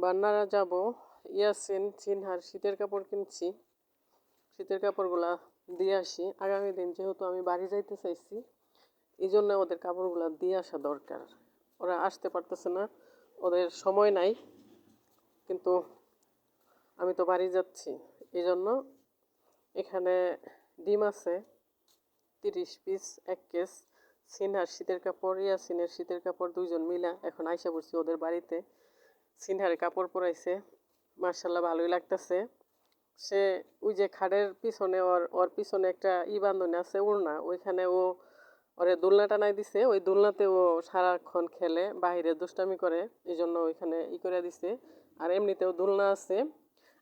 বান্নারা যাব ইয়াসিন চিনহার শীতের কাপড় কিনছি। শীতের কাপড়গুলা দিয়ে আসি। আগামী দিন যেহেতু আমি বাড়ি যাইতে চাইছি, এই জন্য ওদের কাপড়গুলা দিয়ে আসা দরকার। ওরা আসতে পারতেছে না, ওদের সময় নাই, কিন্তু আমি তো বাড়ি যাচ্ছি। এই জন্য এখানে ডিম আছে 30 পিস, 1 কেস। সিনহার শীতের কাপড়, ইয়াসিনের শীতের কাপড়, দুইজন মিলা এখন আইসা পড়ছি ওদের বাড়িতে। সিনহারে কাপড় পরাইছে, মার্শাল্লাহ ভালোই লাগতেছে। সে ওই যে খাটের পিছনে ওর ওর পিছনে একটা বান্ধনী আছে ওড়না, ওইখানে ওরে দোলনা টানাই দিছে। ওই দোলনাতে ও সারাক্ষণ খেলে, বাহিরে দুষ্টামি করে, এই জন্য ওইখানে করে দিছে। আর এমনিতেও দোলনা আছে,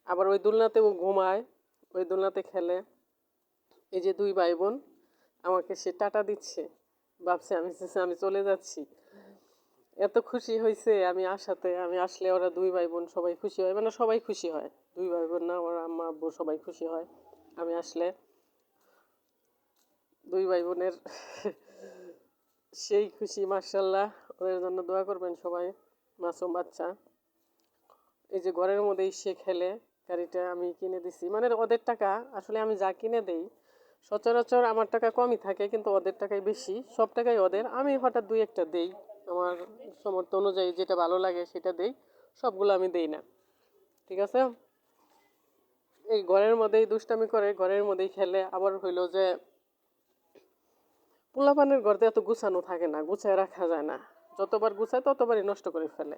আবার ওই দোলনাতে ও ঘুমায়, ওই দোলনাতে খেলে। এই যে 2 ভাই বোন আমাকে সে টাটা দিচ্ছে, ভাবছে আমি চলে যাচ্ছি। এত খুশি হয়েছে আমি আসাতে। আমি আসলে ওরা 2 ভাই বোন সবাই খুশি হয়, মানে সবাই খুশি হয়। 2 ভাই বোন না, ওরা আম্মা আব্বু সবাই খুশি হয় আমি আসলে। 2 ভাই বোনের সেই খুশি, মার্শাল্লাহ। ওদের জন্য দোয়া করবেন সবাই। মাসুম বাচ্চা এই যে ঘরের মধ্যেই সে খেলে। গাড়িটা আমি কিনে দিছি, মানে ওদের টাকা। আসলে আমি যা কিনে দেই সচরাচর আমার টাকা কমই থাকে, কিন্তু ওদের টাকাই বেশি। সব টাকাই ওদের, আমি হঠাৎ 2-1টা দেই আমার সামর্থ্য অনুযায়ী, যেটা ভালো লাগে সেটা দেই। সবগুলো আমি দেই না, ঠিক আছে। এই ঘরের মধ্যেই দুষ্টামি করে, ঘরের মধ্যেই খেলে। আবার হইলো যে পোলাপানের ঘরতে এত গুছানো থাকে না, গুছায় রাখা যায় না। যতবার গুছায় ততবারই নষ্ট করে ফেলে।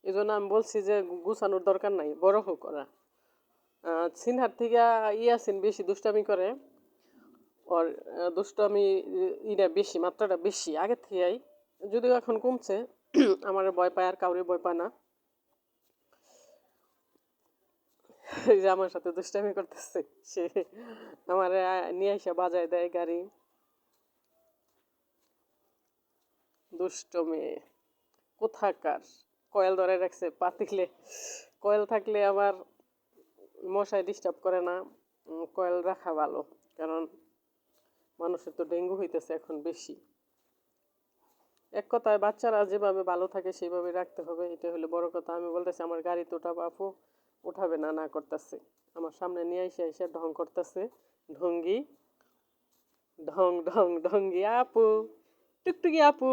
এই জন্য আমি বলছি যে গুছানোর দরকার নাই, বড় হোক ওরা। সিনহার থেকে ইয়াসিন বেশি দুষ্টামি করে। ওর দুষ্টামি বেশি, মাত্রাটা বেশি আগের থেকেই, যদিও এখন কমছে। আমার ভয় পায়, আর কাউরে ভয় পায় না। এই যে আমার সাথে দুষ্টামি করতেছে সে, আমার নিয়ে এসে বাজায় দেয় গাড়ি। দুষ্ট মেয়ে কোথাকার। কয়েল ধরে রাখছে পাতিলে। কয়েল থাকলে আবার মশায় ডিস্টার্ব করে না। কয়েল রাখা ভালো, কারণ মানুষের তো ডেঙ্গু হইতেছে এখন বেশি। এক কথায় বাচ্চারা যেভাবে ভালো থাকে সেইভাবে রাখতে হবে, এটা হলো বড় কথা। আমি বলতেছি আমার গাড়িতে ওঠাবো, আপু উঠাবে না, না করতেছে। আমার সামনে নিয়ে এসে ঢং করতেছে। ঢঙ্গি, ঢং ঢং ঢঙ্গি আপু, টুকটুকি আপু,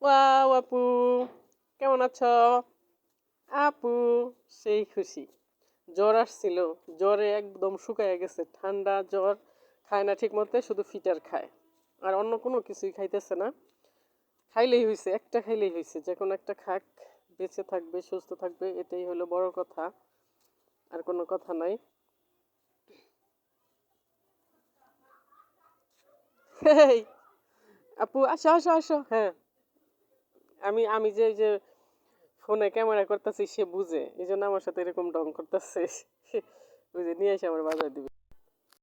ওয়াও আপু, কেমন আছো আপু। সেই খুশি। জ্বর আসছিল, জ্বরে একদম শুকায় গেছে, ঠান্ডা জ্বর। খায় না ঠিক মতো, শুধু ফিটার খায়, আর অন্য কোনো কিছুই খাইতেছে না। খাইলেই হয়েছে, একটা খাইলেই হয়েছে, যে কোনো একটা খাক, বেঁচে থাকবে, সুস্থ থাকবে, এটাই হলো বড় কথা, আর কোনো কথা নাই। হেই আপু, আসো আসো আসো। হ্যাঁ, আমি আমি যে ফোনে ক্যামেরা করতেছি সে বুঝে, এই জন্য আমার সাথে এরকম ঢং করতেছে। বুঝে নিয়ে এসে আমার বাজায় দিবে।